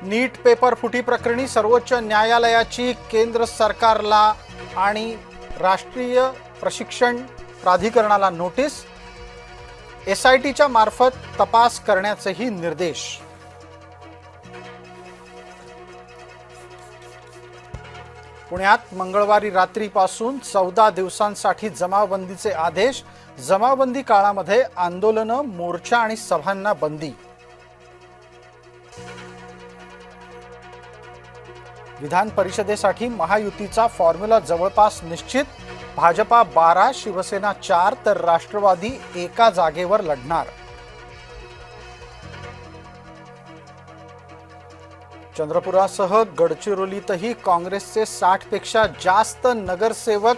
नीट paper फुटी प्रकरणी सर्वोच्च न्यायालयाची केंद्र सरकारला आणि राष्ट्रीय प्रशिक्षण प्राधिकरणाला नोटीस, SITच्या मार्फत तपास करण्याचेही निर्देश। पुण्यात मंगळवारी रात्रीपासून 14 दिवसांसाठी जमावबंदीचे आदेश। जमावबंदी काळामध्ये आंदोलनं, मोर्चा आणि सभांना बंदी। विधान परिषदेसाठी महायुतीचा फॉर्म्युला जवळपास निश्चित। भाजपा 12, शिवसेना 4 तर राष्ट्रवादी एका जागेवर लढणार। चंद्रपुरासह गडचिरोलीतही काँग्रेसचे 60 पेक्षा जास्त नगरसेवक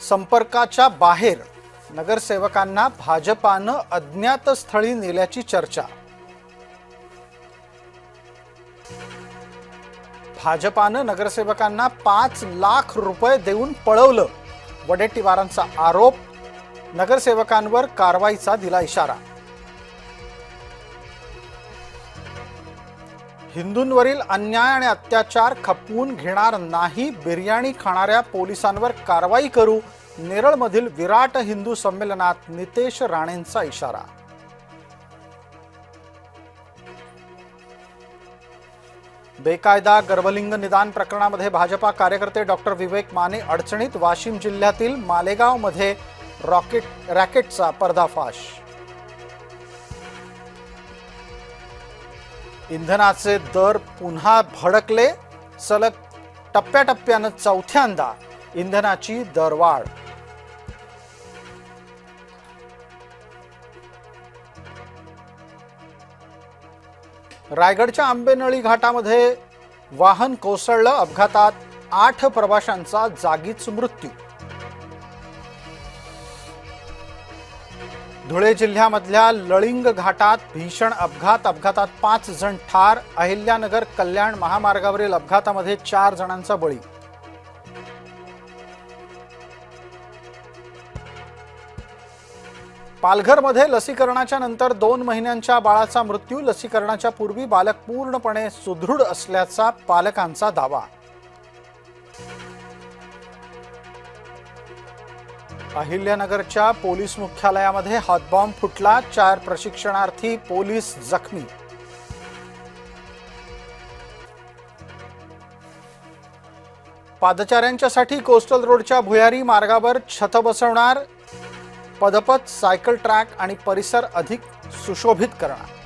संपर्काच्या बाहेर। नगरसेवकांना भाजपानं अज्ञात स्थळी नेल्याची चर्चा। भाजपानं नगरसेवकांना 5 लाख रुपये देऊन पळवलं, वडेट्टीवारांचा आरोप। नगरसेवकांवर कारवाईचा दिला इशारा। हिंदूंवरील अन्याय आणि अत्याचार खपवून घेणार नाही, बिर्याणी खाणाऱ्या पोलिसांवर कारवाई करू। नेरळमधील विराट हिंदू संमेलनात नितेश राणेंचा इशारा। बेकायदा गर्भलिंग निदान प्रकरणामध्ये भाजपा कार्यकर्ते डॉक्टर विवेक माने अडचणीत। वाशिम जिल्ह्यातील मालेगावमध्ये रॅकेटचा पर्दाफाश। इंधनाचे दर पुन्हा भडकले, सलग टप्प्याटप्प्यानं चौथ्यांदा इंधनाची दरवाढ। रायगडच्या आंबेनळी घाटामध्ये वाहन कोसळलं, अपघातात 8 प्रवाशांचा जागीच मृत्यू। धुळे जिल्ह्यामधल्या लळिंग घाटात भीषण अपघातात 5 जण ठार। अहिल्यानगर कल्याण महामार्गावरील अपघातामध्ये 4 जणांचा बळी। पालघरमध्ये लसीकरणाच्या नंतर 2 महिन्यांच्या बाळाचा मृत्यू। लसीकरणाच्या पूर्वी बालक पूर्णपणे सुदृढ असल्याचा पालकांचा दावा। अहिल्यानगरच्या पोलीस मुख्यालयामध्ये हातबॉम्ब फुटला, 4 प्रशिक्षणार्थी पोलीस जखमी। पादचाऱ्यांच्यासाठी कोस्टल रोडच्या भुयारी मार्गावर छत बसवणार, पदपथ, सायकल ट्रॅक आणि परिसर अधिक सुशोभित करणार।